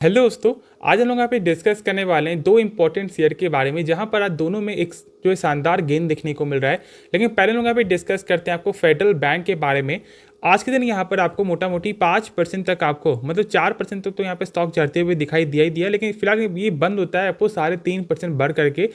Hello दोस्तों। आज हम लोग यहाँ पे डिस्कस करने वाले हैं दो इंपॉर्टेंट शेयर के बारे में, जहाँ पर आज दोनों में एक जो है शानदार गेन देखने को मिल रहा है। लेकिन पहले लोग यहाँ पे डिस्कस करते हैं आपको फेडरल बैंक के बारे में। आज के दिन यहाँ पर आपको मोटा मोटी 5% तक, आपको मतलब 4% तक तो यहाँ पे स्टॉक चढ़ते हुए दिखाई दिया ही दिया, लेकिन फिलहाल ये बंद होता है आपको 3.5% बढ़ करके।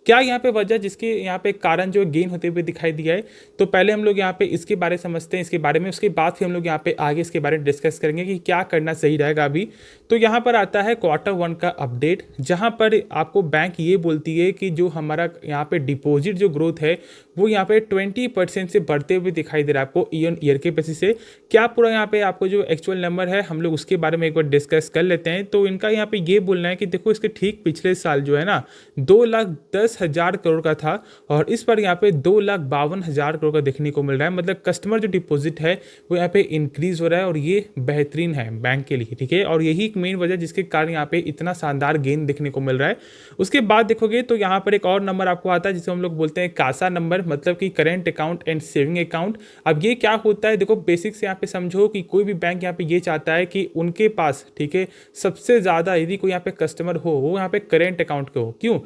क्या यहाँ पे वजह जिसके यहाँ पे कारण जो गेन होते हुए दिखाई दिया है, तो पहले हम लोग यहाँ पे इसके बारे समझते हैं, इसके बारे में। उसके बाद फिर हम लोग यहाँ पे आगे इसके बारे में डिस्कस करेंगे कि क्या करना सही रहेगा अभी। तो यहाँ पर आता है Q1 का अपडेट, जहाँ पर आपको बैंक ये बोलती है कि जो हमारा यहाँ पे डिपॉजिट जो ग्रोथ है वो यहाँ पे 20% से बढ़ते हुए दिखाई दे रहा है आपको ईयर के बेसिस से। क्या पूरा यहाँ पे आपको जो एक्चुअल नंबर है हम लोग उसके बारे में एक बार डिस्कस कर लेते हैं। तो इनका यहाँ पे ये बोलना है कि देखो, इसके ठीक पिछले साल जो है ना 2,10,000 करोड़ का था, और इस पर यहाँ पे 2,52,000 करोड़ का देखने को मिल रहा है। मतलब कस्टमर जो डिपॉजिट है वो यहाँ पे इंक्रीज हो रहा है, और ये बेहतरीन है बैंक के लिए, ठीक है। और यही एक मेन वजह जिसके कारण यहाँ पे इतना शानदार गेन देखने को मिल रहा है। उसके बाद देखोगे तो यहाँ पर एक और नंबर आपको आता है जिसे हम लोग बोलते हैं कासा नंबर, मतलब कि current account and saving account. अब ये क्या होता है, देखो बेसिक से यहाँ पे समझो कि कोई भी बैंक यहाँ पे ये चाहता है कि उनके पास, ठीक है, सबसे ज़्यादा यदि कोई यहाँ पे कस्टमर हो वो यहाँ पे करेंट अकाउंट के हो। क्यों?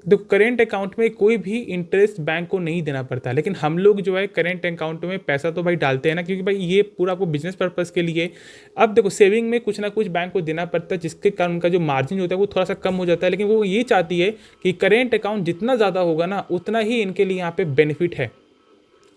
देखो, करेंट अकाउंट में कोई भी इंटरेस्ट बैंक को नहीं देना पड़ता, लेकिन हम लोग जो है करेंट अकाउंट में पैसा तो भाई डालते हैं ना, क्योंकि भाई ये पूरा आपको बिजनेस पर्पस के लिए। अब देखो, सेविंग में कुछ ना कुछ बैंक को देना पड़ता है, जिसके कारण उनका जो मार्जिन होता है वो थोड़ा सा कम हो जाता है। लेकिन वो ये चाहती है कि करेंट अकाउंट जितना ज़्यादा होगा ना उतना ही इनके लिए यहाँ पे बेनिफिट है।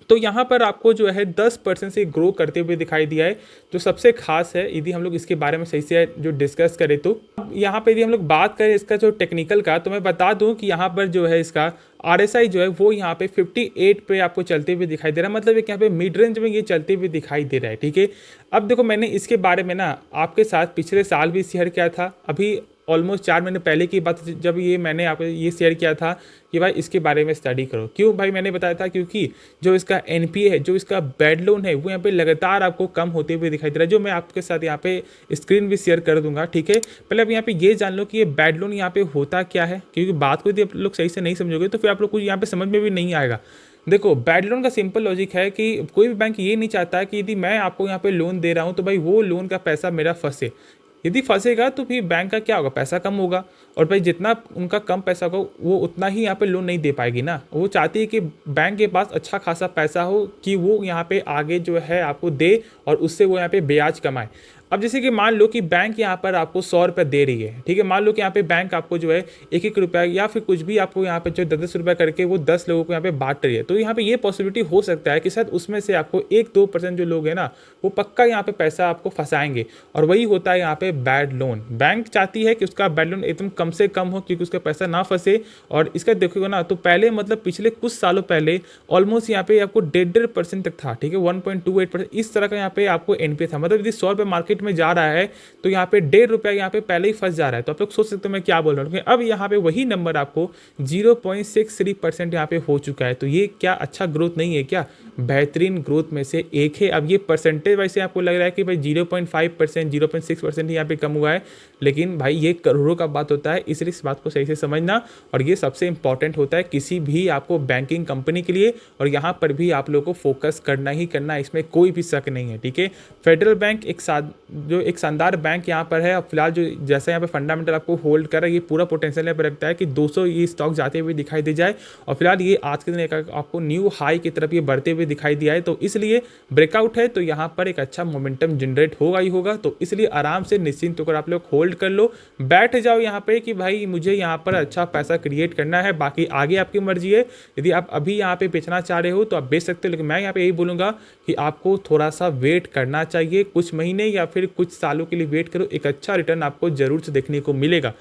तो यहाँ पर आपको जो है 10% से ग्रो करते हुए दिखाई दिया है, जो सबसे खास है। यदि हम लोग इसके बारे में सही से जो डिस्कस करें तो यहाँ पर यदि हम लोग बात करें इसका जो टेक्निकल का, तो मैं बता दूँ कि यहाँ पर जो है इसका RSI जो है वो यहाँ पे 58 पे आपको चलते हुए दिखाई दे रहा है। मतलब एक यहाँ पे मिड रेंज में ये चलते हुए दिखाई दे रहा है, ठीक है। अब देखो, मैंने इसके बारे में ना आपके साथ पिछले साल भी शेयर किया था, अभी ऑलमोस्ट 4 महीने पहले की बात, जब ये मैंने आपको ये शेयर किया था कि भाई इसके बारे में स्टडी करो। क्यों भाई मैंने बताया था? क्योंकि जो इसका NPA है, जो इसका बैड लोन है, वो यहाँ पे लगातार आपको कम होते हुए दिखाई दे रहा है, जो मैं आपके साथ यहाँ पे स्क्रीन भी शेयर कर दूंगा, ठीक है। पहले आप यहाँ पे ये जान लो कि ये बैड लोन यहाँ पे होता क्या है, क्योंकि बात को यदि आप लोग सही से नहीं समझोगे तो फिर आप लोग को यहाँ पे समझ में भी नहीं आएगा। देखो, बैड लोन का सिंपल लॉजिक है कि कोई भी बैंक ये नहीं चाहता कि यदि मैं आपको यहाँ पे लोन दे रहा हूँ तो भाई वो लोन का पैसा मेरा फंसे। यदि फंसेगा तो फिर बैंक का क्या होगा, पैसा कम होगा, और भाई जितना उनका कम पैसा होगा वो उतना ही यहाँ पे लोन नहीं दे पाएगी ना। वो चाहती है कि बैंक के पास अच्छा खासा पैसा हो कि वो यहाँ पे आगे जो है आपको दे और उससे वो यहाँ पे ब्याज कमाए। अब जैसे कि मान लो कि बैंक यहाँ पर आपको 100 रुपये दे रही है, ठीक है। मान लो कि यहाँ पे बैंक आपको जो है 1-1 रुपया या फिर कुछ भी आपको यहाँ पे जो 10-10 रुपया करके वो 10 लोगों को यहाँ पे बांट रही है। तो यहाँ पे ये पॉसिबिलिटी हो सकता है कि शायद उसमें से आपको 1-2% जो लोग हैं ना वो पक्का यहाँ पे पैसा आपको फंसाएंगे, और वही होता है यहाँ पे बैड लोन। बैंक चाहती है कि उसका बैड लोन एकदम कम से कम हो, क्योंकि उसका पैसा ना फंसे। और इसका देखोगे ना तो पहले, मतलब पिछले कुछ सालों पहले ऑलमोस्ट यहाँ पे आपको 1.5% तक था, ठीक है। 1.28% इस तरह का यहाँ पे आपको NPA था। मतलब यदि 100 रुपये मार्केट में जा रहा है तो यहाँ पे 1.5 रुपया यहाँ पे पहले ही फंस जा रहा है। तो आप लोग सोच सकते हो मैं क्या बोल रहा हूँ। अब यहाँ पे वही नंबर आपको 0.63% यहाँ पे हो चुका है। तो ये क्या अच्छा ग्रोथ नहीं है क्या? बेहतरीन ग्रोथ में से एक है। अब ये परसेंटेज वैसे आपको लग रहा है कि भाई 0.5%, 0.6% ही यहाँ पे कम हुआ है, लेकिन भाई ये करोड़ों का बात होता है, इसलिए इस बात को सही से समझना। और ये सबसे इंपॉर्टेंट होता है किसी भी आपको बैंकिंग कंपनी के लिए, और यहाँ पर भी आप लोगों को फोकस करना ही करना है, इसमें कोई भी शक नहीं है, ठीक है। फेडरल बैंक एक शानदार बैंक यहाँ पर है। अब फिलहाल जो जैसा यहाँ पे फंडामेंटल आपको होल्ड कर रहा है, ये पूरा पोटेंशियल यहाँ पर रखता है कि 200 ये स्टॉक जाते हुए दिखाई दे जाए। और फिलहाल ये आज के दिन एक आपको न्यू हाई की तरफ ये बढ़ते हुए दिखाई दिया है, तो इसलिए ब्रेकआउट है, तो यहाँ पर एक अच्छा मोमेंटम जनरेट होगा ही होगा। तो इसलिए आराम से निश्चिंत होकर आप लोग होल्ड कर लो, बैठ जाओ यहाँ पे कि भाई मुझे यहाँ पर अच्छा पैसा क्रिएट करना है। बाकी आगे आपकी मर्जी है, यदि आप अभी यहाँ पे बेचना चाह रहे हो तो आप बेच सकते हो, लेकिन मैं यहाँ पे यही बोलूँगा कि आपको थोड़ा सा वेट करना चाहिए, कुछ महीने या फिर कुछ सालों के लिए वेट करो, एक अच्छा रिटर्न आपको जरूर से देखने को मिलेगा।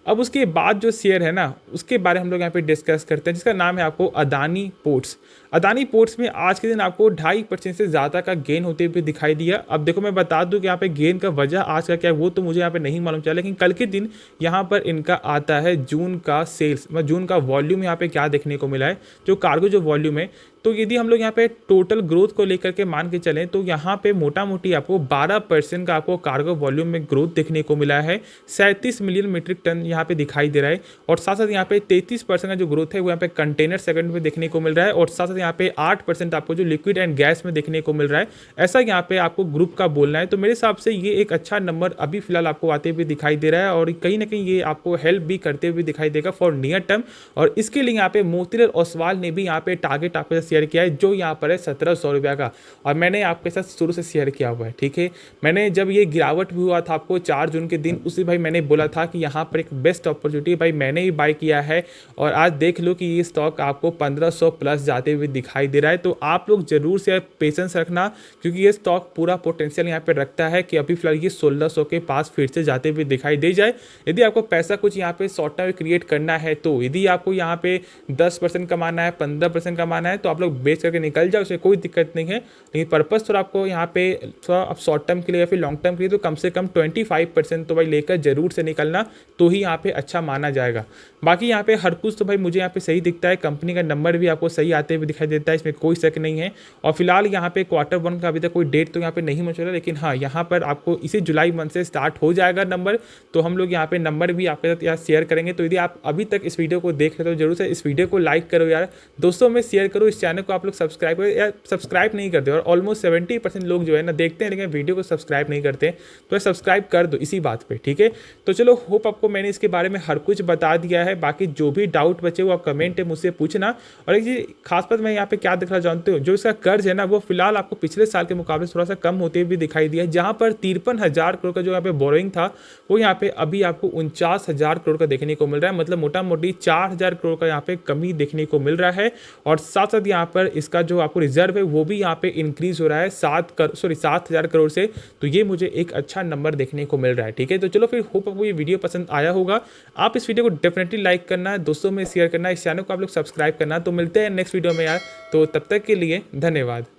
अब उसके बाद जो शेयर है ना उसके बारे में हम लोग यहाँ पे डिस्कस करते हैं, जिसका नाम है आपको अदानी पोर्ट्स। अदानी पोर्ट्स में आज के दिन आपको 2.5% से ज़्यादा का गेन होते हुए दिखाई दिया। अब देखो, मैं बता दूं कि यहाँ पे गेन का वजह आज का क्या है वो तो मुझे यहाँ पे नहीं मालूम चला, लेकिन कल के दिन यहाँ पर इनका आता है जून का सेल्स, मतलब जून का वॉल्यूम यहाँ पे क्या देखने को मिला है, जो कार्गो जो वॉल्यूम है। तो यदि हम लोग यहाँ पे टोटल ग्रोथ को लेकर के मान के चलें तो यहाँ पे मोटा मोटी आपको 12% का आपको कार्गो वॉल्यूम में ग्रोथ देखने को मिला है। 37 मिलियन मीट्रिक टन यहाँ पे दिखाई दे रहा है और साथ साथ यहाँ पे 33% का जो ग्रोथ है वो यहाँ पे कंटेनर सेगमेंट में देखने को मिल रहा है और साथ साथ यहाँ पे 8% आपको जो लिक्विड एंड गैस में देखने को मिल रहा है। ऐसा यहाँ पे आपको ग्रुप का बोलना है। तो मेरे हिसाब से ये एक अच्छा नंबर अभी फिलहाल आपको आते हुए दिखाई दे रहा है और कहीं ना कहीं ये आपको हेल्प भी करते हुए दिखाई देगा फॉर नियर टर्म। और इसके लिए यहाँ पे मोतीलाल ओसवाल ने भी यहाँ पे टारगेट आपके साथ शेयर किया है जो यहाँ पर है 1700 रुपया का और मैंने आपके साथ शुरू से शेयर किया हुआ है। ठीक है, मैंने जब ये गिरावट भी हुआ था आपको 4 जून के दिन उसी भाई मैंने बोला था कि यहाँ पर एक बेस्ट अपॉर्चुनिटी भाई मैंने ही बाय किया है और आज देख लो कि ये स्टॉक आपको 1500 प्लस जाते हुए दिखाई दे रहा है। तो आप लोग जरूर से पेशेंस रखना क्योंकि ये स्टॉक पूरा पोटेंशियल यहाँ पे रखता है कि अभी फिलहाल ये 1600 के पास फिर से जाते हुए दिखाई दे जाए। यदि आपको पैसा कुछ यहाँ पे शॉर्ट टर्म क्रिएट करना है तो यदि आपको यहाँ पे 10% कमाना है 15% कमाना है तो आप लोग बेच करके निकल जाओ, उससे कोई दिक्कत नहीं है। लेकिन पर्पस थोड़ा आपको यहाँ पे थोड़ा शॉर्ट टर्म के लिए या फिर लॉन्ग टर्म के लिए तो कम से कम 25% तो भाई लेकर जरूर से निकलना तो ही यहाँ पे अच्छा माना जाएगा। बाकी यहाँ पे हर कुछ तो भाई मुझे यहाँ पे सही दिखता है, कंपनी का नंबर भी आपको सही आते हुए दिखाई देता है, इसमें कोई शक नहीं है। और फिलहाल यहाँ पे Q1 का अभी तक कोई डेट तो यहाँ पे नहीं मौजूद है, लेकिन हाँ यहाँ पर आपको इसी जुलाई मंथ से स्टार्ट हो जाएगा नंबर, तो हम लोग यहाँ पे नंबर भी आपके साथ यहाँ शेयर करेंगे। तो यदि आप अभी तक इस वीडियो को देख रहे हो तो जरूर से इस वीडियो को लाइक करो यार, दोस्तों में शेयर करो, इस चैनल को आप लोग सब्सक्राइब करो या सब्सक्राइब नहीं करते और ऑलमोस्ट 70% लोग जो है ना देखते हैं लेकिन वीडियो को सब्सक्राइब नहीं करते, तो सब्सक्राइब कर दो इसी बात पे। ठीक है, तो चलो होप आपको मैंने इसके बारे में हर कुछ बता दिया है। बाकी जो भी डाउट बचे वो आप कमेंट है मुझसे पूछना। और एक चीज खास बात मैं यहाँ पे क्या दिख रहा जानते हो, जो इसका कर्ज है ना वो फिलहाल आपको पिछले साल के मुकाबले थोड़ा सा कम होते हुए दिखाई दिया है, जहाँ पर 53,000 करोड़ का जो यहाँ पे बोरोइंग था वो यहाँ पे अभी आपको 49,000 करोड़ का देखने को मिल रहा है, मतलब मोटा मोटी 4,000 करोड़ का यहाँ पे कमी देखने को मिल रहा है। और साथ साथ यहाँ पर इसका जो आपको रिजर्व है वो भी यहाँ पे इंक्रीज हो रहा है 7,000 करोड़ से, तो ये मुझे एक अच्छा नंबर देखने को मिल रहा है। ठीक है, तो चलो फिर होप आपको ये वीडियो पसंद आया होगा, आप इस वीडियो को डेफिनेटली लाइक करना है, दोस्तों में शेयर करना है, इस चैनल को आप लोग सब्सक्राइब करना। तो मिलते हैं नेक्स्ट वीडियो में यार, तो तब तक के लिए धन्यवाद।